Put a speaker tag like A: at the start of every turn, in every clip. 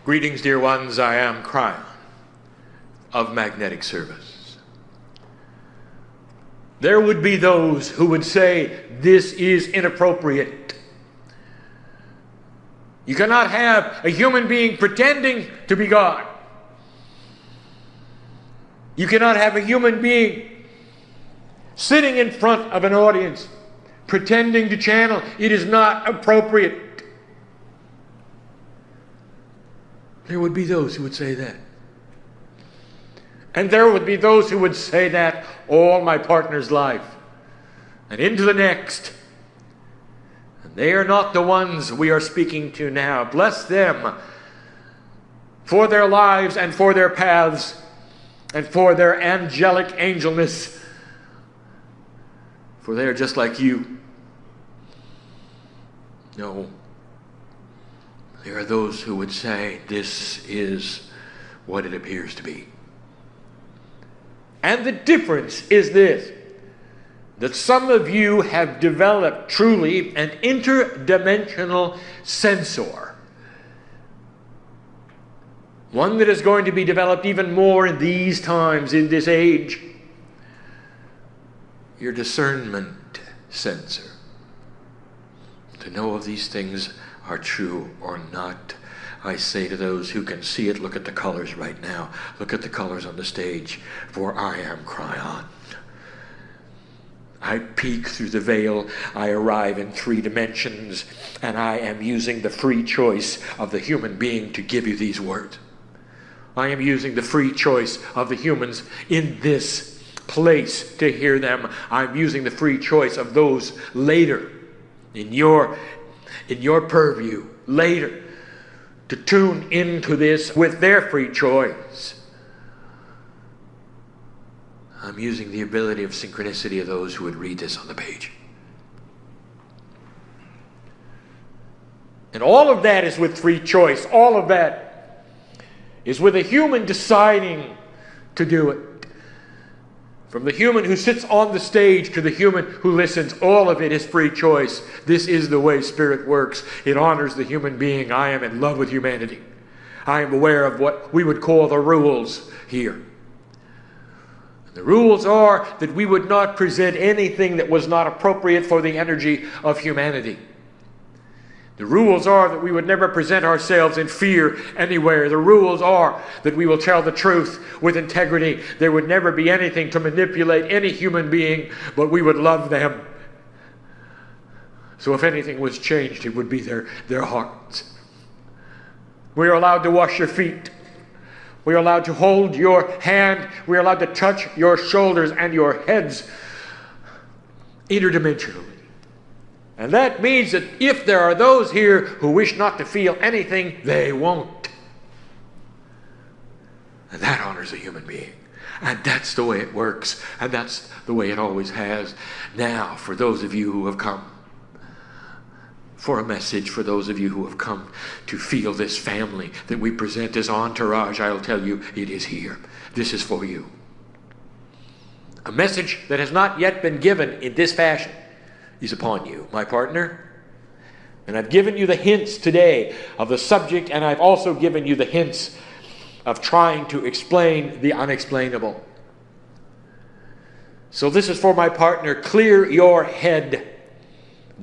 A: Greetings, dear ones. I am Cryon of Magnetic Service. There would be those who would say this is inappropriate. You cannot have a human being pretending to be God. You cannot have a human being sitting in front of an audience pretending to channel. It is not appropriate. There would be those who would say that. And there would be those who would say that all my partner's life and into the next. And they are not the ones we are speaking to now. Bless them for their lives and for their paths and for their angelic angelness. For they are just like you. No. There are those who would say this is what it appears to be. And the difference is this, that some of you have developed truly an interdimensional sensor. One that is going to be developed even more in these times, in this age. Your discernment sensor. To know if these things are true or not. I say to those who can see it, look at the colors right now. Look at the colors on the stage, for I am Cryon. I peek through the veil, I arrive in 3 dimensions, and I am using the free choice of the human being to give you these words. I am using the free choice of the humans in this place to hear them. I'm using the free choice of those later in your purview, later, to tune into this with their free choice. I'm using the ability of synchronicity of those who would read this on the page. And all of that is with free choice. All of that is with a human deciding to do it. From the human who sits on the stage to the human who listens, all of it is free choice. This is the way Spirit works. It honors the human being. I am in love with humanity. I am aware of what we would call the rules here. The rules are that we would not present anything that was not appropriate for the energy of humanity. The rules are that we would never present ourselves in fear anywhere. The rules are that we will tell the truth with integrity. There would never be anything to manipulate any human being, but we would love them. So if anything was changed, it would be their hearts. We are allowed to wash your feet. We are allowed to hold your hand. We are allowed to touch your shoulders and your heads interdimensionally. And that means that if there are those here who wish not to feel anything, they won't. And that honors a human being. And that's the way it works. And that's the way it always has. Now, for those of you who have come for a message, for those of you who have come to feel this family that we present as entourage, I'll tell you, it is here. This is for you. A message that has not yet been given in this fashion is upon you, my partner. And I've given you the hints today of the subject, and I've also given you the hints of trying to explain the unexplainable. So this is for my partner. Clear your head.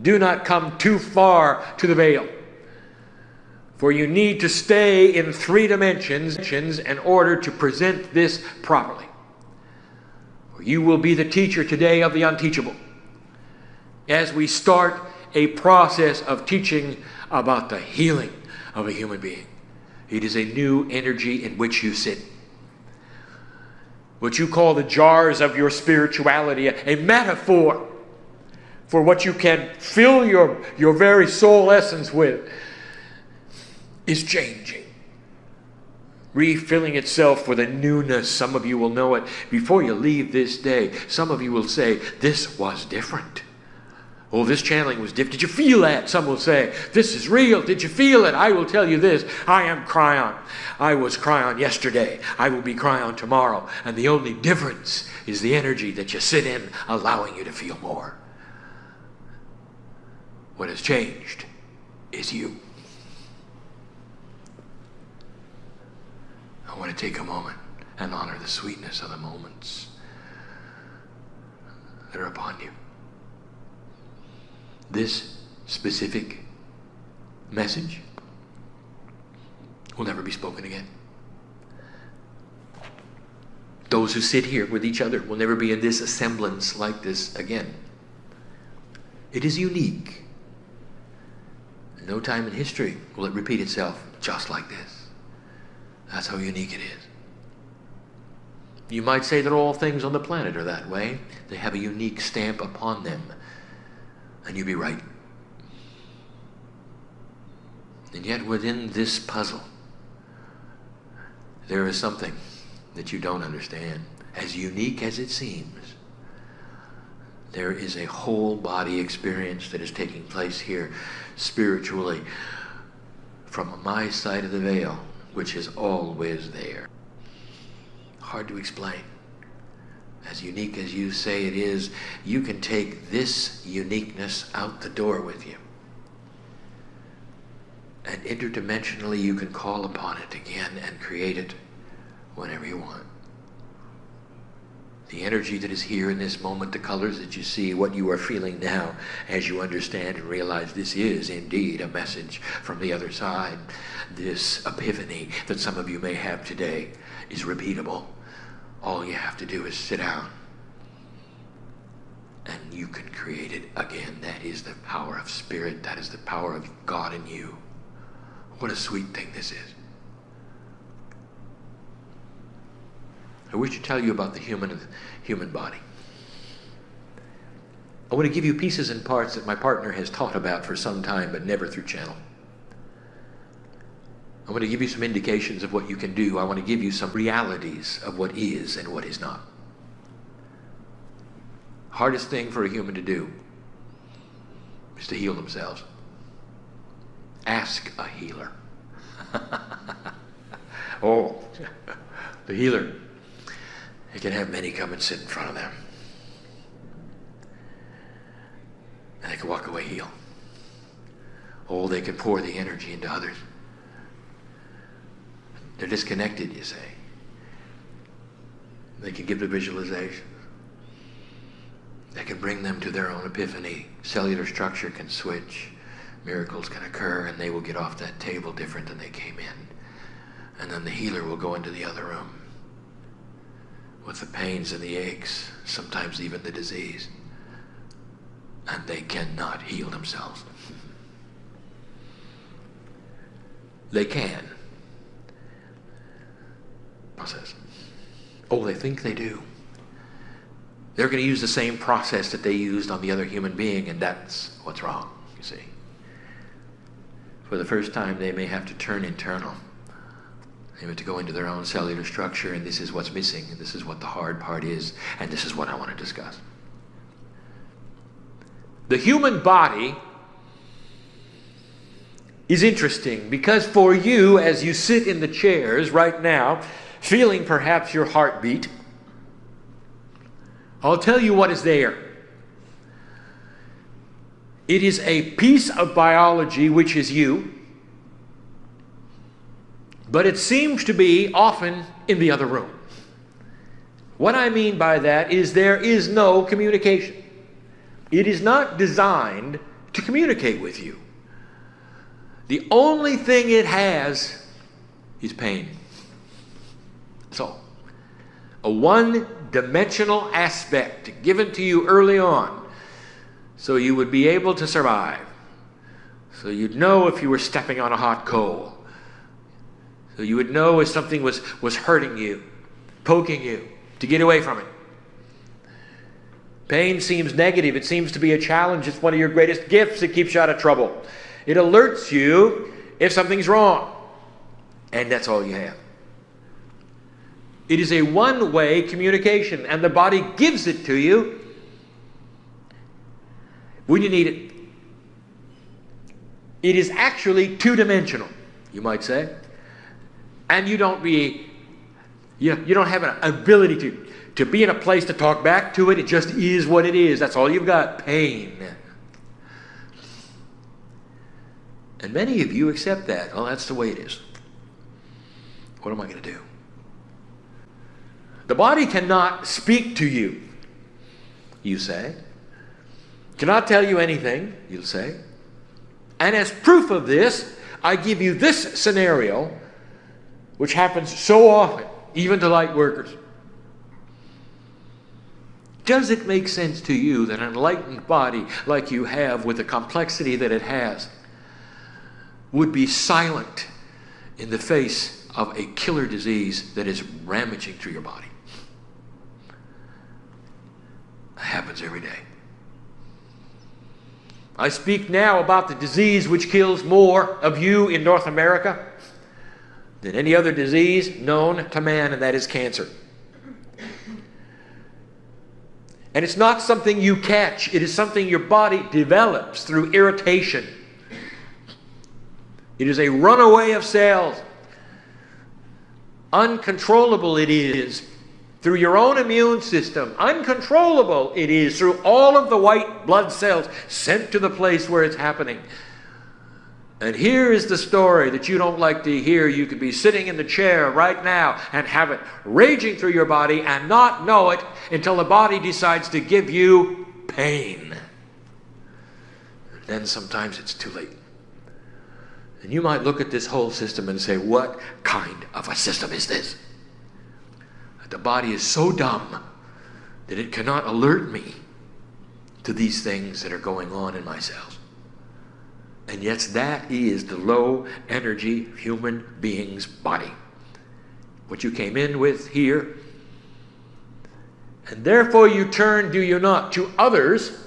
A: Do not come too far to the veil. For you need to stay in 3 dimensions in order to present this properly. For you will be the teacher today of the unteachable, as we start a process of teaching about the healing of a human being. It is a new energy in which you sit. What you call the jars of your spirituality, a metaphor for what you can fill your very soul essence with, is changing. Refilling itself with a newness. Some of you will know it before you leave this day. Some of you will say, this was different. Oh, this channeling was different. Did you feel that? Some will say, this is real. Did you feel it? I will tell you this. I am Cryon. I was Cryon yesterday. I will be Cryon tomorrow. And the only difference is the energy that you sit in, allowing you to feel more. What has changed is you. want to take a moment and honor the sweetness of the moments that are upon you. This specific message will never be spoken again. Those who sit here with each other will never be in this assemblance like this again. It is unique. No time in history will it repeat itself just like this. That's how unique it is. You might say that all things on the planet are that way. They have a unique stamp upon them. And you'd be right. And yet within this puzzle, there is something that you don't understand. As unique as it seems, there is a whole body experience that is taking place here spiritually from my side of the veil, which is always there. Hard to explain. As unique as you say it is, you can take this uniqueness out the door with you. And interdimensionally you can call upon it again and create it whenever you want. The energy that is here in this moment, the colors that you see, what you are feeling now as you understand and realize this is indeed a message from the other side. This epiphany that some of you may have today is repeatable. All you have to do is sit down and you can create it again. That is the power of spirit. That is the power of God in you. What a sweet thing this is. I wish to tell you about the human body. I want to give you pieces and parts that my partner has taught about for some time, but never through channel. I want to give you some indications of what you can do. I want to give you some realities of what is and what is not. Hardest thing for a human to do is to heal themselves. Ask a healer. Oh, the healer. They can have many come and sit in front of them. And they can walk away healed. Oh, they can pour the energy into others. They're disconnected, you say. They can give the visualization. They can bring them to their own epiphany. Cellular structure can switch. Miracles can occur, and they will get off that table different than they came in. And then the healer will go into the other room with the pains and the aches, sometimes even the disease. And they cannot heal themselves. They can. Process. Oh, they think they do. They're going to use the same process that they used on the other human being, and that's what's wrong, you see. For the first time, they may have to turn internal. They have to go into their own cellular structure, and this is what's missing, and this is what the hard part is, and this is what I want to discuss. The human body is interesting because for you, as you sit in the chairs right now, feeling perhaps your heartbeat, I'll tell you what is there. It is a piece of biology which is you, but it seems to be often in the other room. What I mean by that is there is no communication. It is not designed to communicate with you. The only thing it has is pain. So, a one-dimensional aspect given to you early on so you would be able to survive. So you'd know if you were stepping on a hot coal. So you would know if something was hurting you, poking you, to get away from it. Pain seems negative. It seems to be a challenge. It's one of your greatest gifts. It keeps you out of trouble. It alerts you if something's wrong. And that's all you have. It is a one-way communication, and the body gives it to you when you need it. It is actually two-dimensional, you might say. And you don't have an ability to be in a place to talk back to it. It just is what it is. That's all you've got, pain. And many of you accept that. Oh, that's the way it is. What am I going to do? The body cannot speak to you, you say. Cannot tell you anything, you'll say. And as proof of this, I give you this scenario, which happens so often, even to light workers. Does it make sense to you that an enlightened body like you have, with the complexity that it has, would be silent in the face of a killer disease that is rammaging through your body? It happens every day. I speak now about the disease which kills more of you in North America than any other disease known to man, and that is cancer. And it's not something you catch. It is something your body develops through irritation. It is a runaway of cells. Uncontrollable it is through your own immune system. Uncontrollable it is through all of the white blood cells sent to the place where it's happening. And here is the story that you don't like to hear. You could be sitting in the chair right now and have it raging through your body and not know it until the body decides to give you pain. And then sometimes it's too late. And you might look at this whole system and say, what kind of a system is this? The body is so dumb that it cannot alert me to these things that are going on in my cells. And yet that is the low energy human being's body. What you came in with here. And therefore you turn, do you not, to others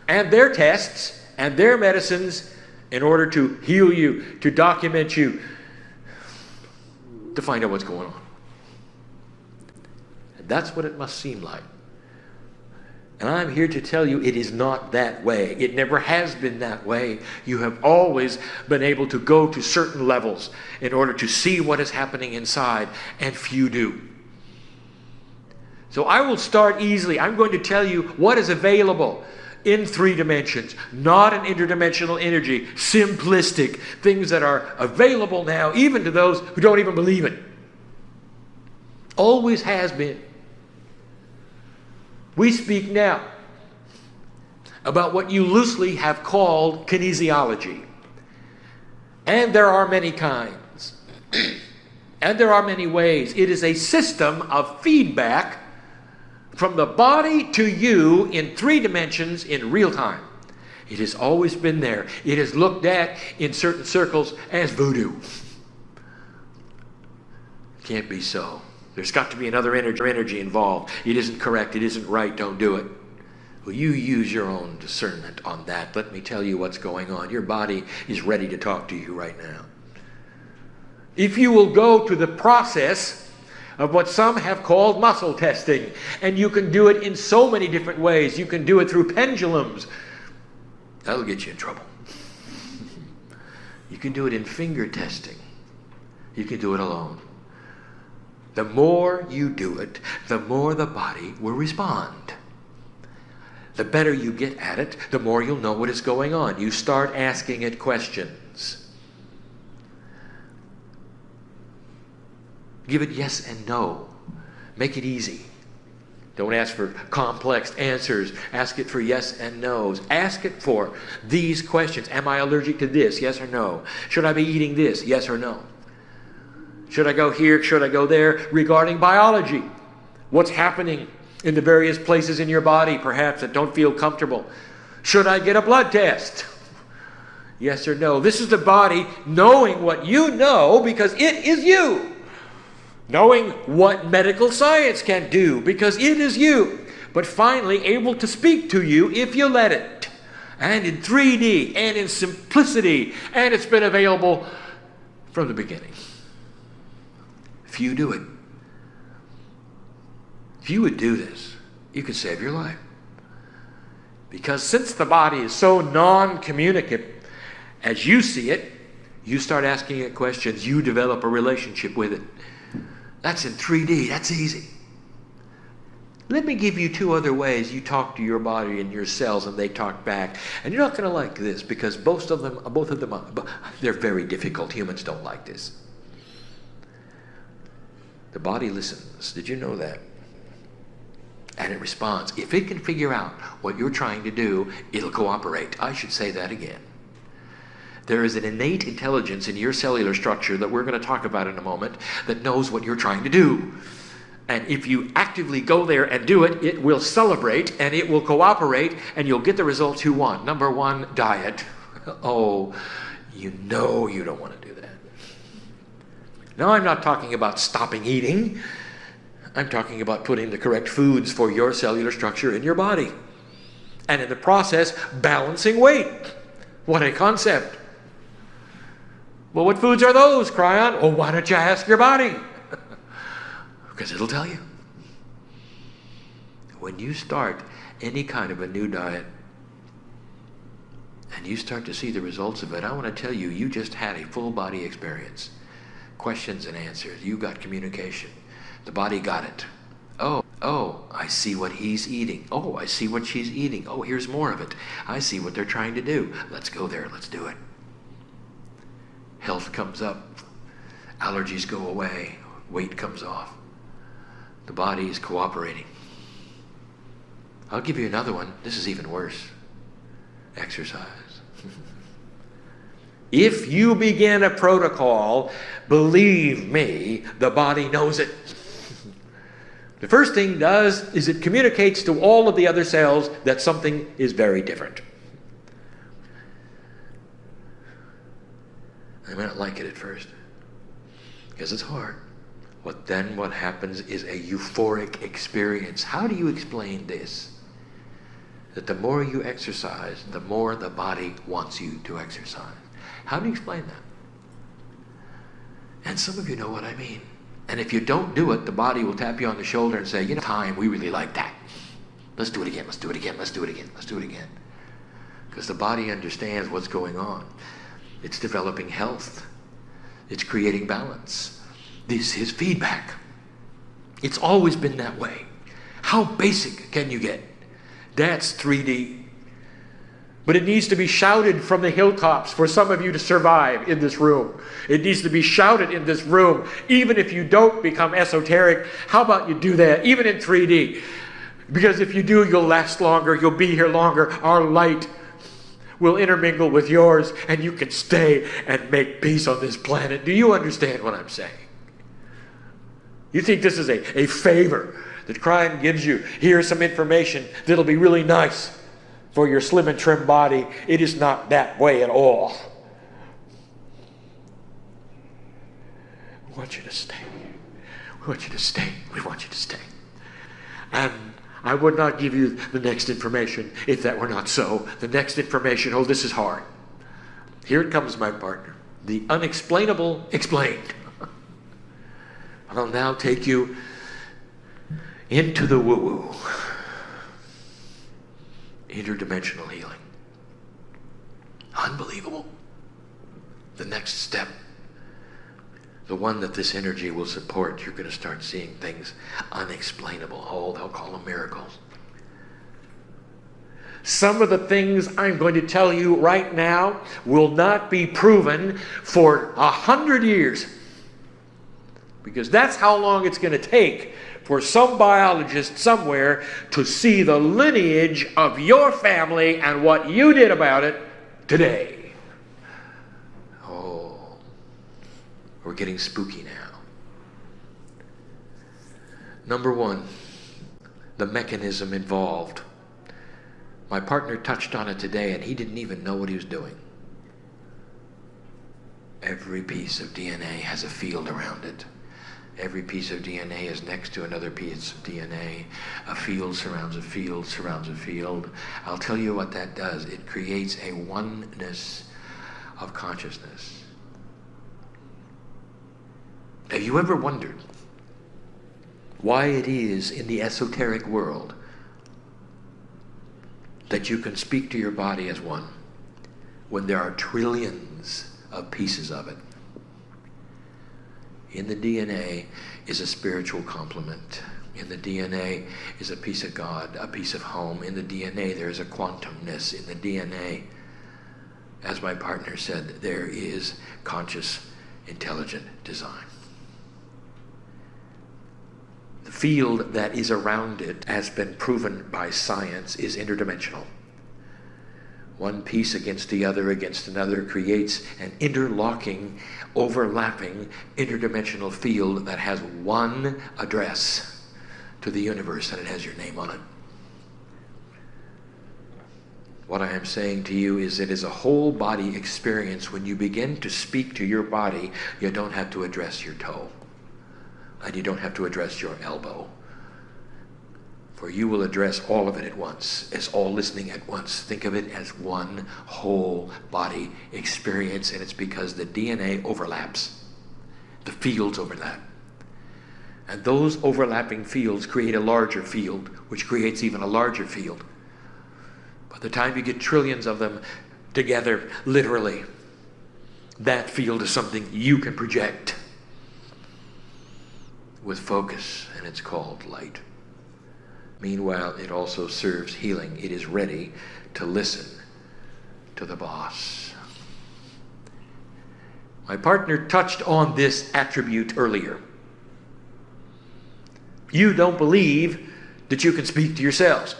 A: and their tests and their medicines in order to heal you, to document you, to find out what's going on. And that's what it must seem like. And I'm here to tell you it is not that way. It never has been that way. You have always been able to go to certain levels in order to see what is happening inside, and few do. So I will start easily. I'm going to tell you what is available in 3 dimensions, not an interdimensional energy, simplistic things that are available now, even to those who don't even believe it. Always has been. We speak now about what you loosely have called kinesiology. And there are many kinds. And there are many ways. It is a system of feedback from the body to you in 3 dimensions in real time. It has always been there. It is looked at in certain circles as voodoo. Can't be so. There's got to be another energy involved. It isn't correct. It isn't right. Don't do it. Well, you use your own discernment on that. Let me tell you what's going on. Your body is ready to talk to you right now. If you will go to the process of what some have called muscle testing, and you can do it in so many different ways. You can do it through pendulums. That'll get you in trouble. You can do it in finger testing. You can do it alone. The more you do it, the more the body will respond. The better you get at it, the more you'll know what is going on. You start asking it questions. Give it yes and no. Make it easy. Don't ask for complex answers. Ask it for yes and no's. Ask it for these questions. Am I allergic to this? Yes or no? Should I be eating this? Yes or no? Should I go here? Should I go there? Regarding biology, what's happening in the various places in your body, perhaps, that don't feel comfortable? Should I get a blood test? Yes or no? This is the body knowing what you know because it is you. Knowing what medical science can do because it is you. But finally able to speak to you if you let it. And in 3D and in simplicity. And it's been available from the beginning. Few do it. If you would do this, you could save your life. Because since the body is so non-communicative, as you see it, you start asking it questions, you develop a relationship with it. That's in 3D, that's easy. Let me give you 2 other ways you talk to your body and your cells and they talk back. And you're not going to like this because both of them, they're very difficult. Humans don't like this. The body listens. Did you know that? and it responds. If it can figure out what you're trying to do, it'll cooperate. I should say that again. There is an innate intelligence in your cellular structure that we're going to talk about in a moment that knows what you're trying to do. And if you actively go there and do it, it will celebrate and it will cooperate and you'll get the results you want. Number one, diet. Oh, you know you don't want to do that. Now, I'm not talking about stopping eating. I'm talking about putting the correct foods for your cellular structure in your body. And in the process, balancing weight. What a concept. Well, what foods are those, Cryon? Oh, why don't you ask your body? Because it'll tell you. When you start any kind of a new diet and you start to see the results of it, I want to tell you, you just had a full body experience. Questions and answers. You got communication. The body got it. Oh, I see what he's eating. Oh, I see what she's eating. Oh, here's more of it. I see what they're trying to do. Let's go there. Let's do it. Health comes up. Allergies go away. Weight comes off. The body is cooperating. I'll give you another one. This is even worse. Exercise. If you begin a protocol, believe me, the body knows it. The first thing it does is it communicates to all of the other cells that something is very different. I may not like it at first, because it's hard. What happens is a euphoric experience. How do you explain this? That the more you exercise, the more the body wants you to exercise. How do you explain that? And some of you know what I mean. And if you don't do it, the body will tap you on the shoulder and say, time, we really like that. Let's do it again, let's do it again, let's do it again, let's do it again. Because the body understands what's going on. It's developing health. It's creating balance. This is feedback. It's always been that way. How basic can you get? That's 3D. But it needs to be shouted from the hilltops for some of you to survive in this room. It needs to be shouted in this room, even if you don't become esoteric. How about you do that, even in 3D? Because if you do, you'll last longer, you'll be here longer. Our light will intermingle with yours, and you can stay and make peace on this planet. Do you understand what I'm saying? You think this is a favor that Cryon gives you? Here's some information that'll be really nice for your slim and trim body. It is not that way at all. We want you to stay. We want you to stay. We want you to stay. And I would not give you the next information if that were not so. The next information, oh, this is hard. Here it comes, my partner. The unexplainable explained. I'll now take you into the woo-woo. Interdimensional healing. Unbelievable. The next step, the one that this energy will support, you're going to start seeing things unexplainable. Oh, they'll call them miracles. Some of the things I'm going to tell you right now will not be proven for 100 years. Because that's how long it's going to take for some biologist somewhere to see the lineage of your family and what you did about it today. Oh, we're getting spooky now. Number one, the mechanism involved. My partner touched on it today and he didn't even know what he was doing. Every piece of DNA has a field around it. Every piece of DNA is next to another piece of DNA. A field surrounds a field surrounds a field. I'll tell you what that does. It creates a oneness of consciousness. Have you ever wondered why it is in the esoteric world that you can speak to your body as one when there are trillions of pieces of it? In the DNA is a spiritual complement. In the DNA is a piece of God, a piece of home. In the DNA there is a quantumness. In the DNA, as my partner said, there is conscious, intelligent design. The field that is around it has been proven by science is interdimensional. One piece against the other against another creates an interlocking, overlapping, interdimensional field that has one address to the universe, and it has your name on it. What I am saying to you is it is a whole body experience. When you begin to speak to your body, you don't have to address your toe. And you don't have to address your elbow. For you will address all of it at once, as all listening at once. Think of it as one whole body experience, and it's because the DNA overlaps. The fields overlap. And those overlapping fields create a larger field, which creates even a larger field. By the time you get trillions of them together, literally, that field is something you can project with focus, and it's called light. Meanwhile, it also serves healing. It is ready to listen to the boss. My partner touched on this attribute earlier. You don't believe that you can speak to yourselves.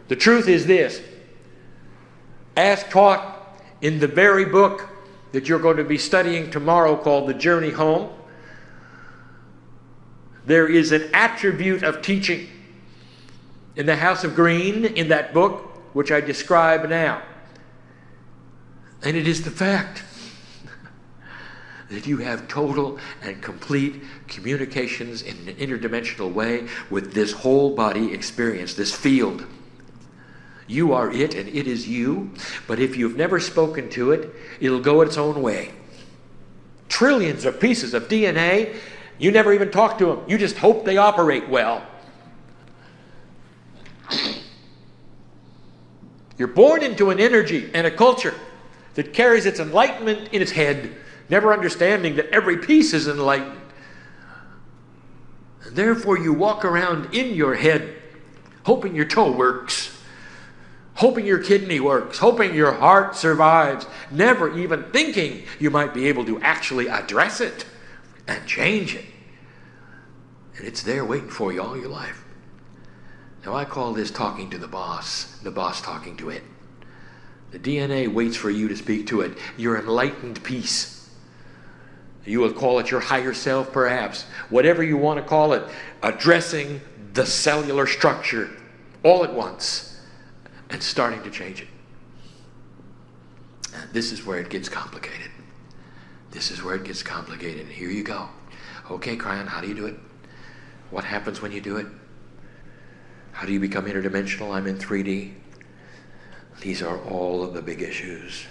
A: The truth is this: as taught in the very book that you're going to be studying tomorrow called The Journey Home, there is an attribute of teaching in the House of Green in that book, which I describe now. And it is the fact that you have total and complete communications in an interdimensional way with this whole body experience, this field. You are it and it is you, but if you've never spoken to it, it'll go its own way. Trillions of pieces of DNA, you never even talk to them. You just hope they operate well. You're born into an energy and a culture that carries its enlightenment in its head, never understanding that every piece is enlightened. And therefore you walk around in your head hoping your toe works, hoping your kidney works, hoping your heart survives, never even thinking you might be able to actually address it and change it. And it's there waiting for you all your life. Now I call this talking to the boss talking to it. The DNA waits for you to speak to it, your enlightened piece. You will call it your higher self perhaps, whatever you want to call it, addressing the cellular structure all at once and starting to change it. And this is where it gets complicated. This is where it gets complicated. Here you go. Okay, Cryon, how do you do it? What happens when you do it? How do you become interdimensional? I'm in 3D. These are all of the big issues.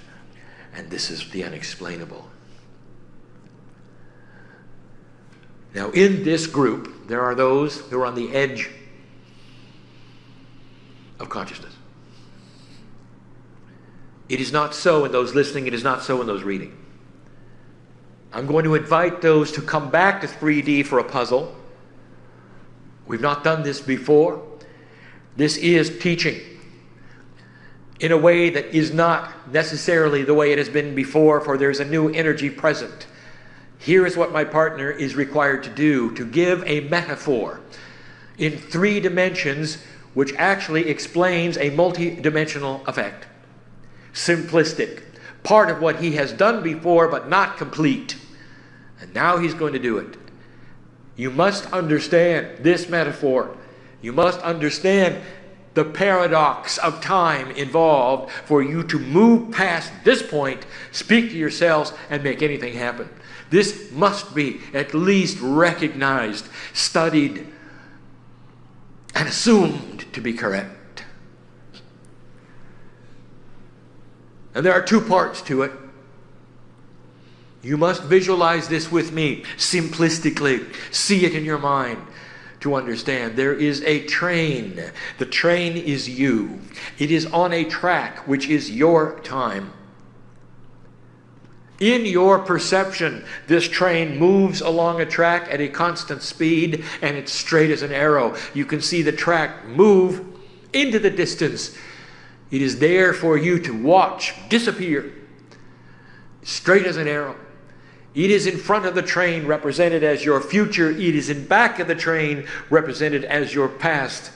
A: And this is the unexplainable. Now, in this group, there are those who are on the edge of consciousness. It is not so in those listening. It is not so in those reading. I'm going to invite those to come back to 3D for a puzzle. We've not done this before. This is teaching in a way that is not necessarily the way it has been before, for there's a new energy present. Here is what my partner is required to do, to give a metaphor in 3 dimensions which actually explains a multi-dimensional effect. Simplistic. Part of what he has done before, but not complete. And now he's going to do it. You must understand this metaphor. You must understand the paradox of time involved for you to move past this point, speak to yourselves, and make anything happen. This must be at least recognized, studied, and assumed to be correct. And there are 2 parts to it. You must visualize this with me, simplistically. See it in your mind to understand. There is a train. The train is you. It is on a track, which is your time. In your perception, this train moves along a track at a constant speed, and it's straight as an arrow. You can see the track move into the distance. It is there for you to watch disappear, straight as an arrow. It is in front of the train, represented as your future. It is in back of the train, represented as your past.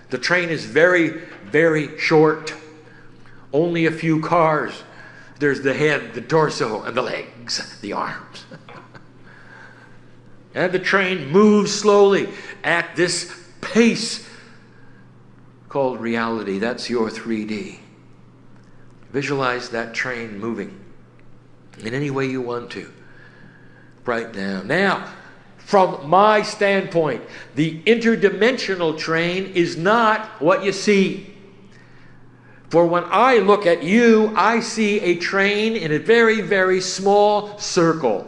A: The train is very, very short. Only a few cars. There's the head, the torso, and the legs, the arms. And the train moves slowly at this pace called reality. That's your 3D. Visualize that train moving in any way you want to right now. Now, from my standpoint, the interdimensional train is not what you see. For when I look at you, I see a train in a very, very small circle.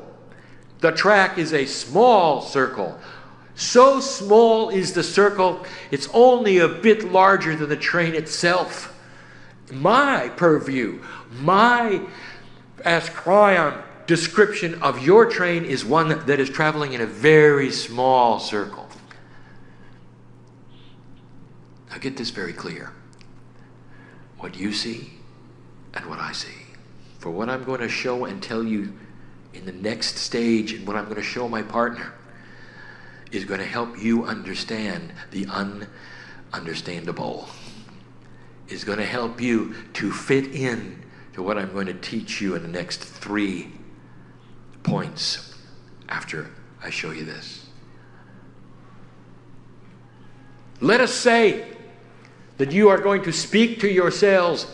A: The track is a small circle. So small is the circle, it's only a bit larger than the train itself. My purview, my Ask Cryon description of your train is one that is traveling in a very small circle. Now get this very clear. What you see and what I see. For what I'm going to show and tell you in the next stage, and what I'm going to show my partner, is going to help you understand the ununderstandable. Is going to help you to fit in to what I'm going to teach you in the next 3 points after I show you this. Let us say that you are going to speak to yourselves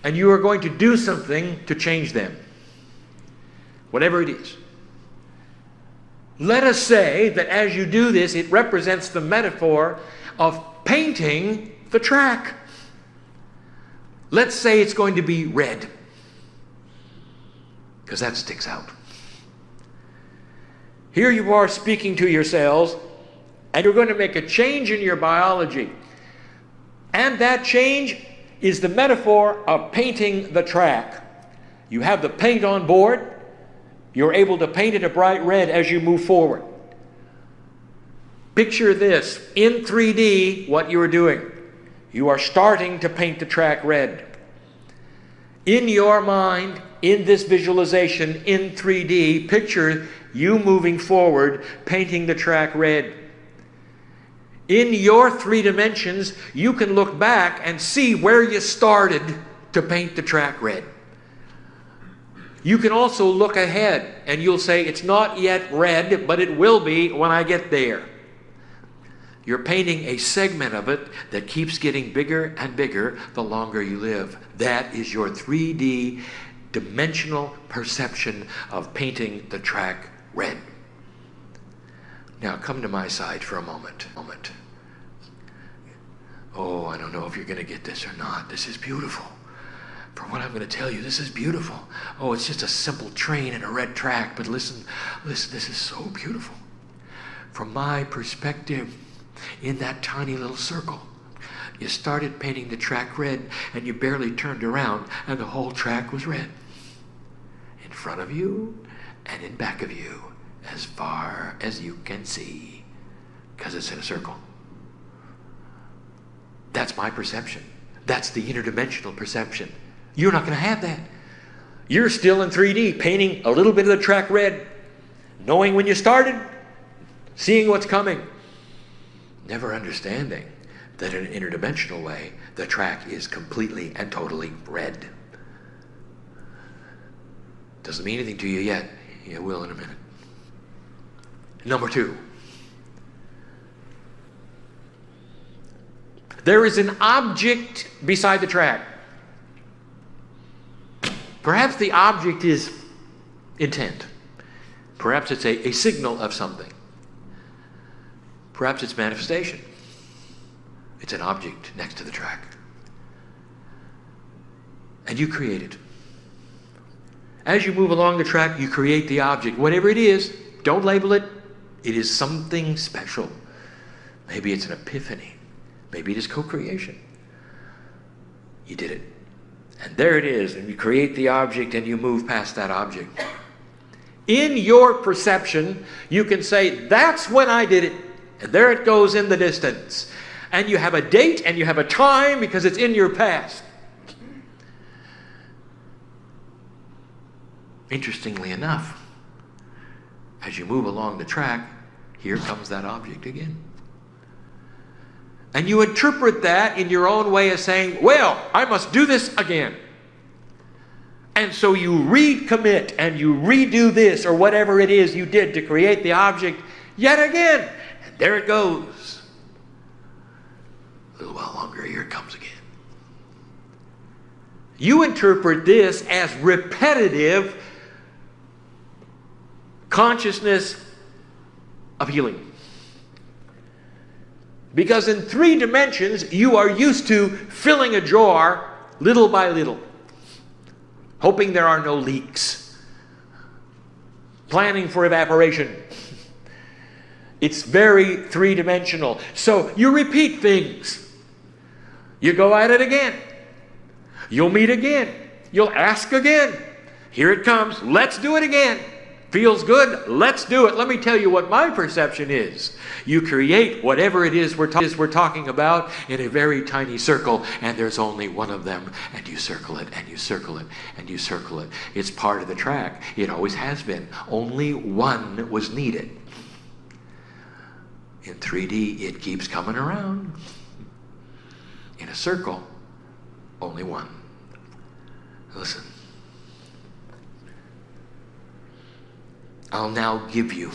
A: and you are going to do something to change them, whatever it is. Let us say that as you do this, it represents the metaphor of painting the track. Let's say it's going to be red, because that sticks out. Here you are speaking to yourselves, and you're going to make a change in your biology. And that change is the metaphor of painting the track. You have the paint on board. You're able to paint it a bright red as you move forward. Picture this. In 3D, what you are doing. You are starting to paint the track red. In your mind, in this visualization, in 3D, picture you moving forward, painting the track red. In your 3 dimensions, you can look back and see where you started to paint the track red. You can also look ahead and you'll say, it's not yet red, but it will be when I get there. You're painting a segment of it that keeps getting bigger and bigger the longer you live. That is your 3D dimensional perception of painting the track red. Now come to my side for a moment. Oh, I don't know if you're going to get this or not. This is beautiful. For what I'm going to tell you, this is beautiful. Oh, it's just a simple train and a red track, but listen, this is so beautiful. From my perspective, in that tiny little circle, you started painting the track red and you barely turned around and the whole track was red. In front of you and in back of you, as far as you can see, because it's in a circle. That's my perception. That's the interdimensional perception. You're not going to have that. You're still in 3D, painting a little bit of the track red, knowing when you started, seeing what's coming, never understanding that in an interdimensional way, the track is completely and totally red. Doesn't mean anything to you yet. It will in a minute. Number 2. There is an object beside the track. Perhaps the object is intent. Perhaps it's a signal of something. Perhaps it's manifestation. It's an object next to the track. And you create it. As you move along the track, you create the object. Whatever it is, don't label it. It is something special. Maybe it's an epiphany. Maybe it is co-creation. You did it. And there it is. And you create the object and you move past that object. In your perception, you can say, that's when I did it. And there it goes in the distance. And you have a date and you have a time because it's in your past. Interestingly enough, as you move along the track, here comes that object again. And you interpret that in your own way as saying, well, I must do this again. And so you recommit and you redo this or whatever it is you did to create the object yet again. And there it goes. A little while longer, here it comes again. You interpret this as repetitive consciousness of healing. Because in 3 dimensions, you are used to filling a jar little by little, hoping there are no leaks, planning for evaporation. It's very 3-dimensional. So you repeat things. You go at it again. You'll meet again. You'll ask again. Here it comes. Let's do it again. Feels good? Let's do it. Let me tell you what my perception is. You create whatever it is we're talking about in a very tiny circle, and there's only one of them, and you circle it, and you circle it, and you circle it. It's part of the track. It always has been. Only one was needed. In 3D, it keeps coming around. In a circle, only one. Listen. I'll now give you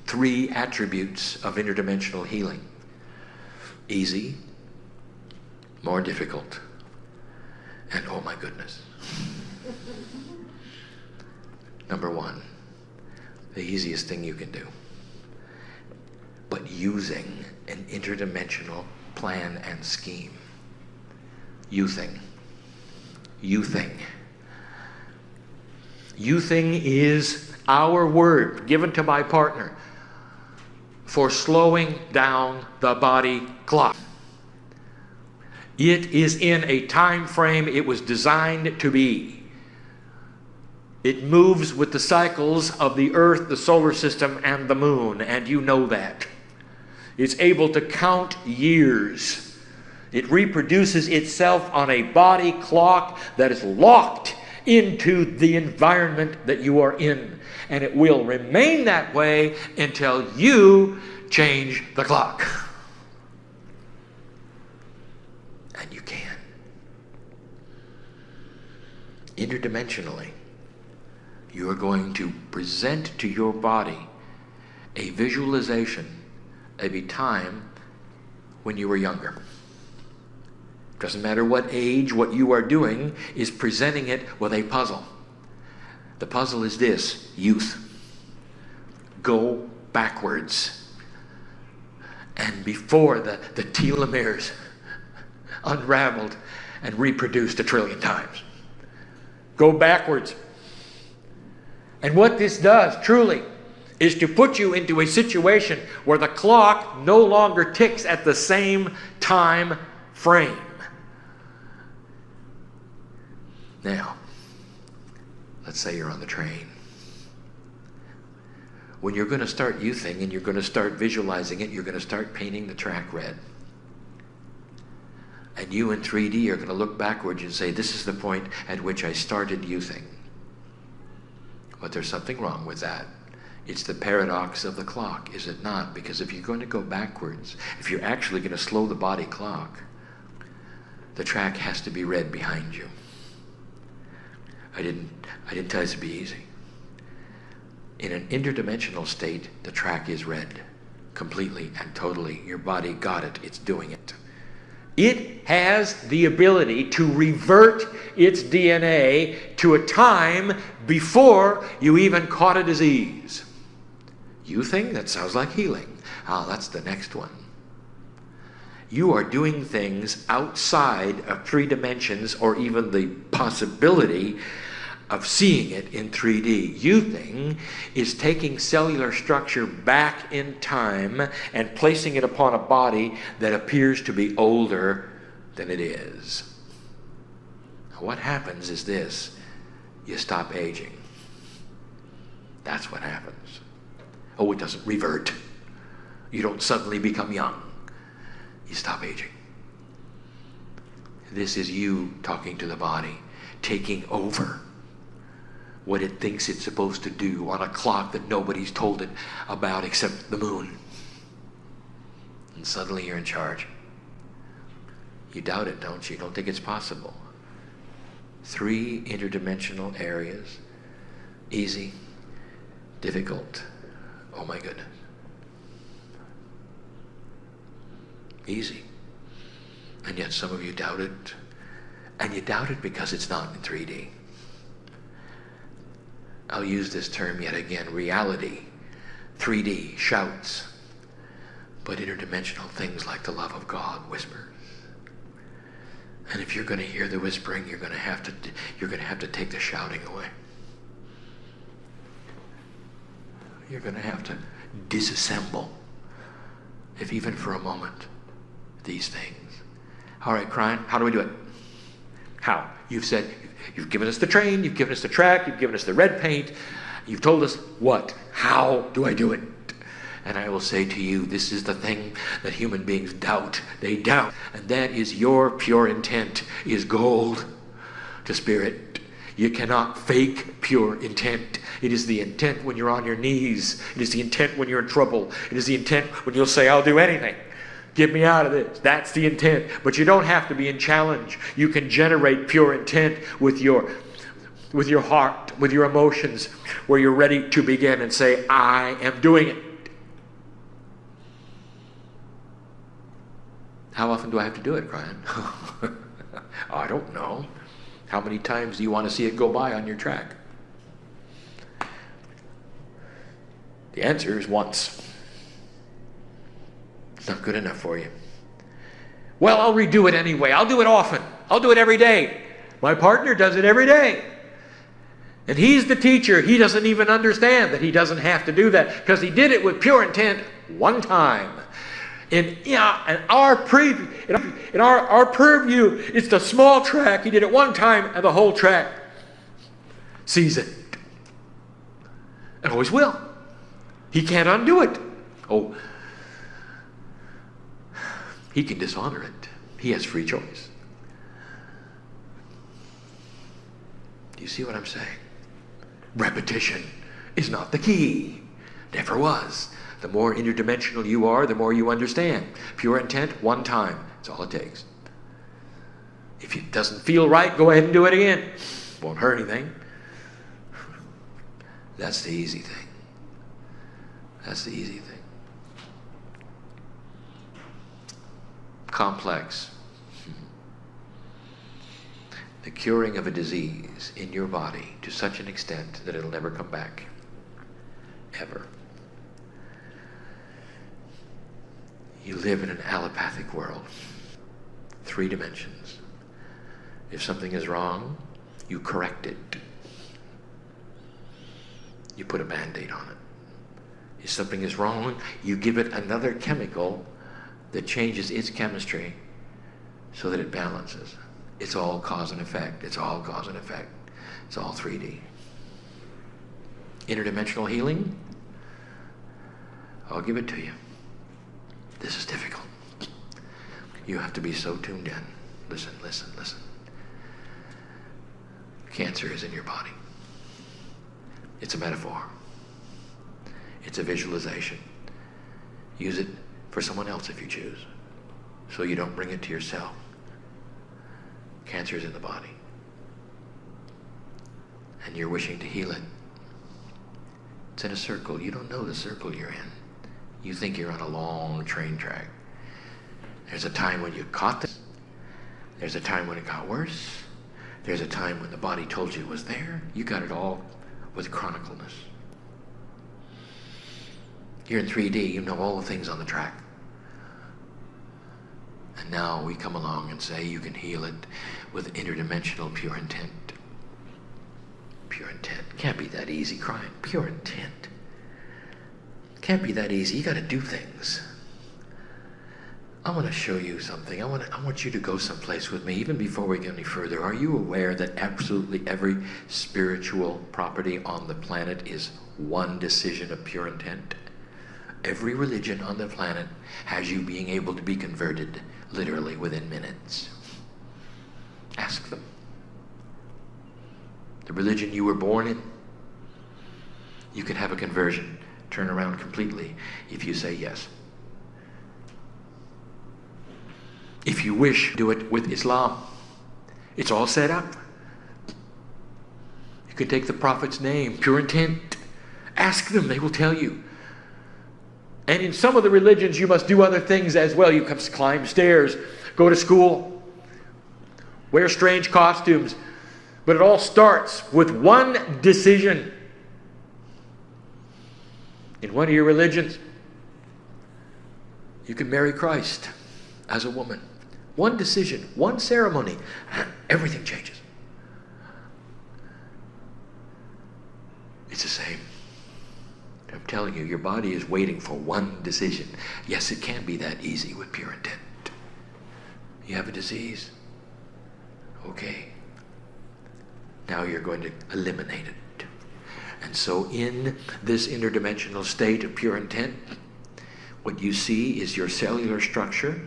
A: 3 attributes of interdimensional healing. Easy, more difficult, and oh my goodness. Number 1, the easiest thing you can do. But using an interdimensional plan and scheme. Youthing. Youthing. Youthing is our word given to my partner for slowing down the body clock. It is in a time frame it was designed to be. It moves with the cycles of the earth, the solar system, and the moon, and you know that. It's able to count years. It reproduces itself on a body clock that is locked into the environment that you are in. And it will remain that way until you change the clock. And you can. Interdimensionally, you are going to present to your body a visualization of a time when you were younger. Doesn't matter what age, what you are doing is presenting it with a puzzle. The puzzle is this: youth. Go backwards. And before the telomeres unraveled and reproduced 1 trillion times. Go backwards. And what this does, truly, is to put you into a situation where the clock no longer ticks at the same time frame. Now, let's say you're on the train. When you're going to start youthing and you're going to start visualizing it, you're going to start painting the track red. And you in 3D are going to look backwards and say, this is the point at which I started youthing. But there's something wrong with that. It's the paradox of the clock, is it not? Because if you're going to go backwards, if you're actually going to slow the body clock, the track has to be red behind you. I didn't tell you it to be easy. In an interdimensional state, the track is red. Completely and totally. Your body got it. It's doing it. It has the ability to revert its DNA to a time before you even caught a disease. You think that sounds like healing. Ah, that's the next one. You are doing things outside of 3 dimensions or even the possibility of seeing it in 3D. Youthing is taking cellular structure back in time and placing it upon a body that appears to be older than it is. Now, what happens is this: you stop aging. That's what happens. Oh, it doesn't revert. You don't suddenly become young. You stop aging. This is you talking to the body, taking over what it thinks it's supposed to do on a clock that nobody's told it about except the moon. And suddenly you're in charge. You doubt it, don't you? You don't think it's possible. 3 interdimensional areas. Easy, difficult, oh my goodness. Easy. And yet some of you doubt it. And you doubt it because it's not in 3D. I'll use this term yet again. Reality, 3D, shouts. But interdimensional things like the love of God whispers. And if you're going to hear the whispering, you're going to have to take the shouting away. You're going to have to disassemble, if even for a moment, these things. All right, Crying, how do we do it? How? You've said, you've given us the train, you've given us the track, you've given us the red paint. You've told us what? How do I do it? And I will say to you, this is the thing that human beings doubt. They doubt. And that is your pure intent is gold to spirit. You cannot fake pure intent. It is the intent when you're on your knees. It is the intent when you're in trouble. It is the intent when you'll say, I'll do anything. Get me out of this. That's the intent. But you don't have to be in challenge. You can generate pure intent with your heart, with your emotions, where you're ready to begin and say, I am doing it. How often do I have to do it, Brian? I don't know. How many times do you want to see it go by on your track? The answer is once. It's not good enough for you. Well, I'll redo it anyway. I'll do it often. I'll do it every day. My partner does it every day. And he's the teacher. He doesn't even understand that he doesn't have to do that because he did it with pure intent one time. In our purview, it's the small track. He did it one time, and the whole track sees it. And always will. He can't undo it. Oh, he can dishonor it. He has free choice. Do you see what I'm saying? Repetition is not the key. Never was. The more interdimensional you are, the more you understand. Pure intent, one time. That's all it takes. If it doesn't feel right, go ahead and do it again. Won't hurt anything. That's the easy thing. That's the easy thing. Complex. The curing of a disease in your body to such an extent that it'll never come back. Ever. You live in an allopathic world. 3 dimensions. If something is wrong, you correct it. You put a Band-Aid on it. If something is wrong, you give it another chemical that changes its chemistry so that it balances. It's all cause and effect. It's all cause and effect. It's all 3D. Interdimensional healing, I'll give it to you. This is difficult. You have to be so tuned in. Listen, listen, listen. Cancer is in your body. It's a metaphor. It's a visualization. Use it for someone else if you choose, so you don't bring it to yourself. Cancer is in the body. And you're wishing to heal it. It's in a circle. You don't know the circle you're in. You think you're on a long train track. There's a time when you caught this. There's a time when it got worse. There's a time when the body told you it was there. You got it all with chronicalness. You're in 3D. You know all the things on the track. And now we come along and say you can heal it with interdimensional pure intent. Pure intent. Can't be that easy, Crying. Pure intent. Can't be that easy. You got to do things. I want to show you something. I want you to go someplace with me, even before we get any further. Are you aware that absolutely every spiritual property on the planet is one decision of pure intent? Every religion on the planet has you being able to be converted literally within minutes. Ask them. The religion you were born in, You can have a conversion turn around completely if you say yes. If you wish, do it with Islam. It's all set up. You can take the Prophet's name, pure intent. Ask them, they will tell you. And in some of the religions, you must do other things as well. You can climb stairs, go to school, wear strange costumes. But it all starts with one decision. In one of your religions, you can marry Christ as a woman. One decision, one ceremony, and everything changes. It's the same. I'm telling you, your body is waiting for one decision. Yes, it can be that easy with pure intent. You have a disease. Okay. Now you're going to eliminate it. And so in this interdimensional state of pure intent, what you see is your cellular structure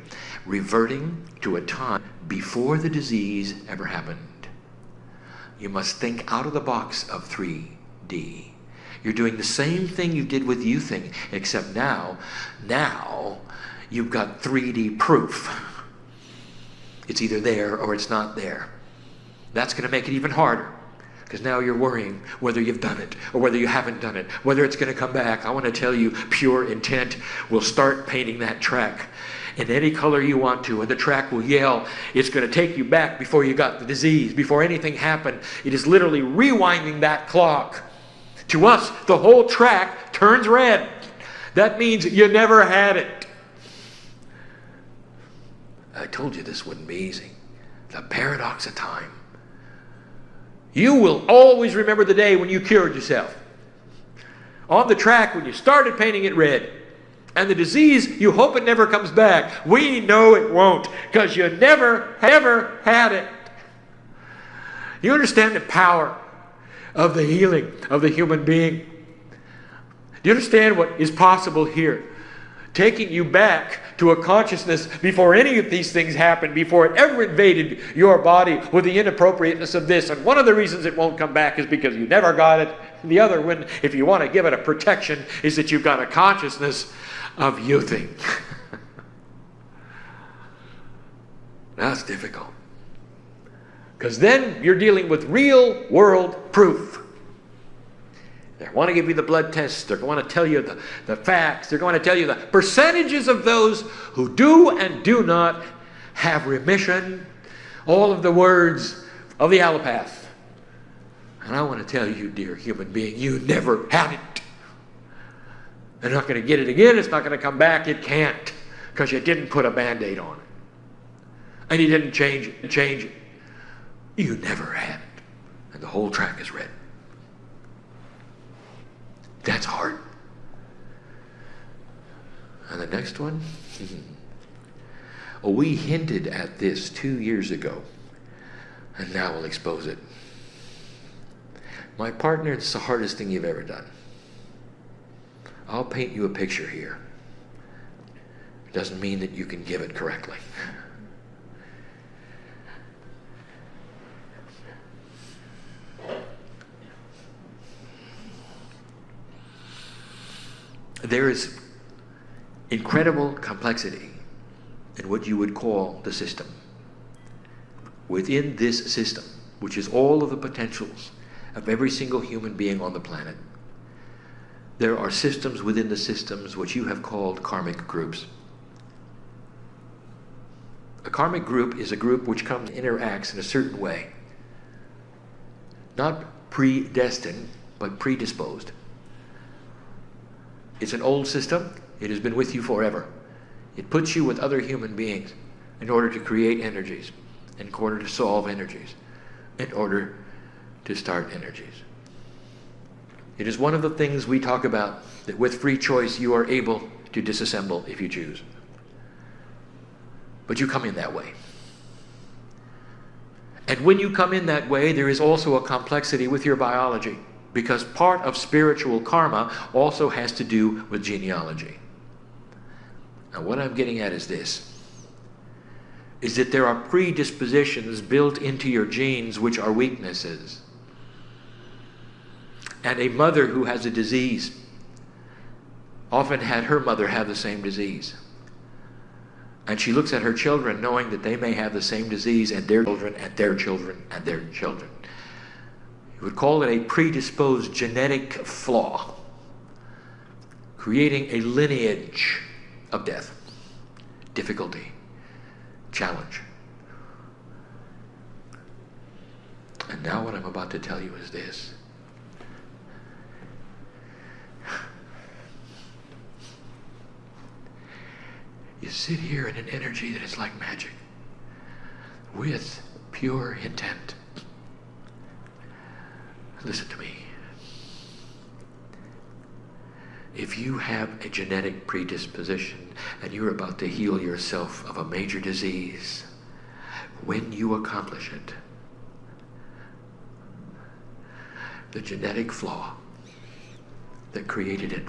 A: reverting to a time before the disease ever happened. You must think out of the box of 3D. You're doing the same thing you did with youthing, except now you've got 3D proof. It's either there or it's not there. That's going to make it even harder, because now you're worrying whether you've done it or whether you haven't done it, whether it's going to come back. I want to tell you, pure intent will start painting that track in any color you want to, and the track will yell. It's going to take you back before you got the disease, before anything happened. It is literally rewinding that clock. To us, the whole track turns red. That means you never had it. I told you this wouldn't be easy. The paradox of time. You will always remember the day when you cured yourself. On the track, when you started painting it red. And the disease, you hope it never comes back. We know it won't, because you never, ever had it. You understand the power of the healing of the human being? Do you understand what is possible here? Taking you back to a consciousness before any of these things happened, before it ever invaded your body with the inappropriateness of this. And one of the reasons it won't come back is because you never got it. And the other one, if you want to give it a protection, is that you've got a consciousness of youthing. That's difficult. Because then you're dealing with real world proof. They want to give you the blood tests. They're going to tell you the facts. They're going to tell you the percentages of those who do and do not have remission. All of the words of the allopath. And I want to tell you, dear human being, you never had it. They're not going to get it again. It's not going to come back. It can't, because you didn't put a Band-Aid on it. And you didn't change it. You never had it. And the whole track is red. That's hard. And the next one? Oh, we hinted at this 2 years ago, and now we'll expose it. My partner, it's the hardest thing you've ever done. I'll paint you a picture here. It doesn't mean that you can give it correctly. There is incredible complexity in what you would call the system. Within this system, which is all of the potentials of every single human being on the planet, there are systems within the systems which you have called karmic groups. A karmic group is a group which comes and interacts in a certain way. Not predestined, but predisposed. It's an old system. It has been with you forever. It puts you with other human beings in order to create energies, in order to solve energies, in order to start energies. It is one of the things we talk about, that with free choice you are able to disassemble if you choose. But you come in that way. And when you come in that way, there is also a complexity with your biology, because part of spiritual karma also has to do with genealogy. Now what I'm getting at is this, is that there are predispositions built into your genes which are weaknesses. And a mother who has a disease often had her mother have the same disease. And she looks at her children knowing that they may have the same disease, and their children and their children and their children. You would call it a predisposed genetic flaw, creating a lineage of death, difficulty, challenge. And now what I'm about to tell you is this. You sit here in an energy that is like magic, with pure intent. Listen to me. If you have a genetic predisposition and you're about to heal yourself of a major disease, when you accomplish it, the genetic flaw that created it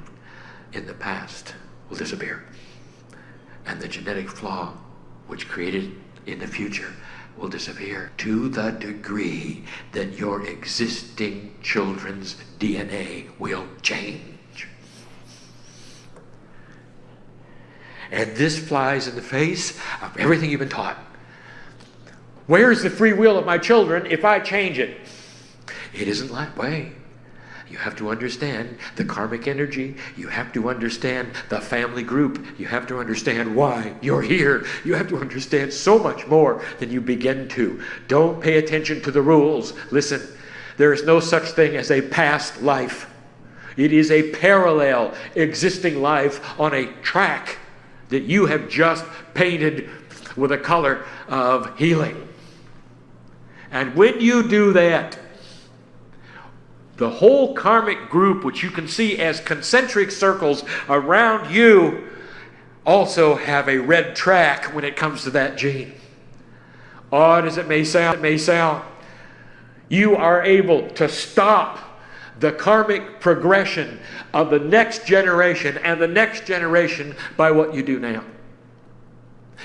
A: in the past will disappear. And the genetic flaw which created in the future will disappear to the degree that your existing children's DNA will change. And this flies in the face of everything you've been taught. Where's the free will of my children if I change it? It isn't that way. You have to understand the karmic energy. You have to understand the family group. You have to understand why you're here. You have to understand so much more than you begin to. Don't pay attention to the rules. Listen, there is no such thing as a past life. It is a parallel existing life on a track that you have just painted with a color of healing. And when you do that, the whole karmic group, which you can see as concentric circles around you, also have a red track when it comes to that gene. Odd as it may sound, you are able to stop the karmic progression of the next generation and the next generation by what you do now.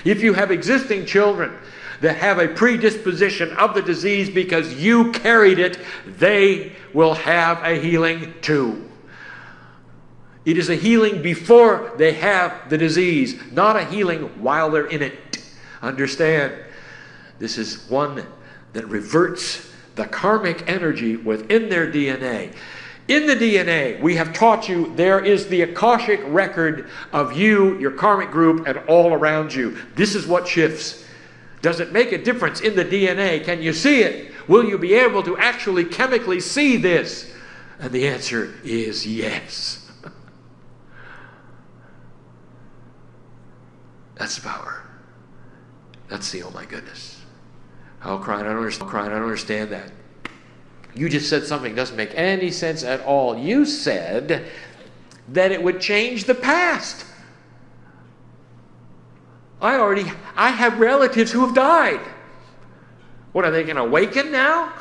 A: If you have existing children that have a predisposition of the disease because you carried it, they will have a healing too. It is a healing before they have the disease, not a healing while they're in it. Understand, this is one that reverts the karmic energy within their DNA. In the DNA, we have taught you there is the Akashic record of you, your karmic group, and all around you. This is what shifts. Does it make a difference in the DNA? Can you see it? Will you be able to actually chemically see this? And the answer is yes. That's the power. That's the oh my goodness. Oh, crying, I don't understand that. You just said something that doesn't make any sense at all. You said that it would change the past. I have relatives who have died. What, are they going to awaken now?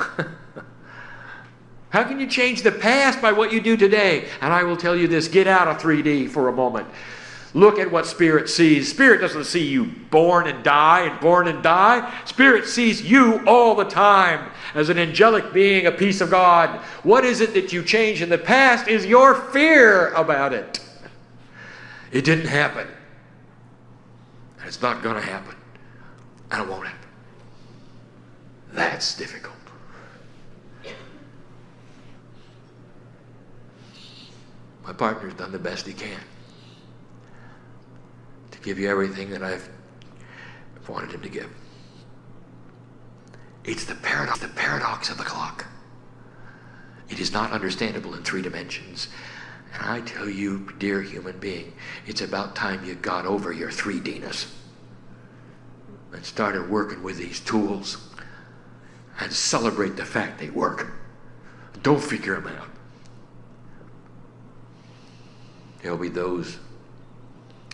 A: How can you change the past by what you do today? And I will tell you this, get out of 3D for a moment. Look at what Spirit sees. Spirit doesn't see you born and die. Spirit sees you all the time as an angelic being, a piece of God. What is it that you change in the past is your fear about it. It didn't happen. And it's not going to happen. And it won't happen. That's difficult. My partner's done the best he can to give you everything that I've wanted him to give. It's the paradox of the clock. It is not understandable in 3 dimensions. And I tell you, dear human being, it's about time you got over your 3D-ness and started working with these tools and celebrate the fact they work. Don't figure them out. There'll be those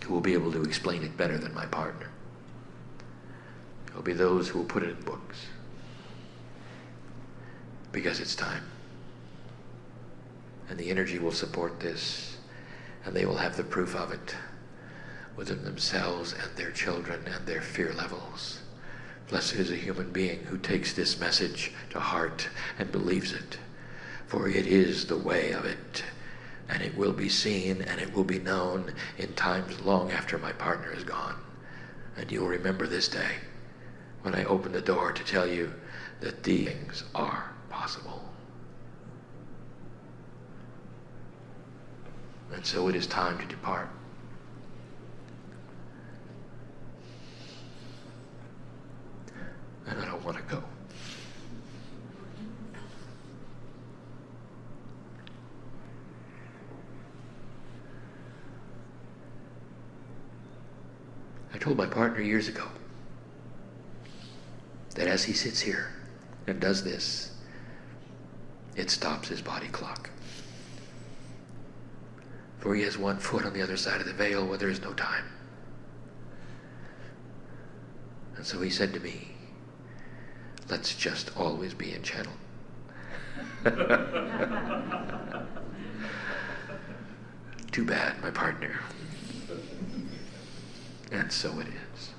A: who will be able to explain it better than my partner. There'll be those who will put it in books. Because it's time. And the energy will support this, and they will have the proof of it within themselves and their children and their fear levels. Blessed is a human being who takes this message to heart and believes it. For it is the way of it, and it will be seen and it will be known in times long after my partner is gone. And you'll remember this day when I open the door to tell you that these things are possible. And so it is time to depart. And I don't want to go. I told my partner years ago that as he sits here and does this, it stops his body clock. For he has one foot on the other side of the veil where there is no time. And so he said to me, let's just always be in channel. Too bad, my partner. And so it is.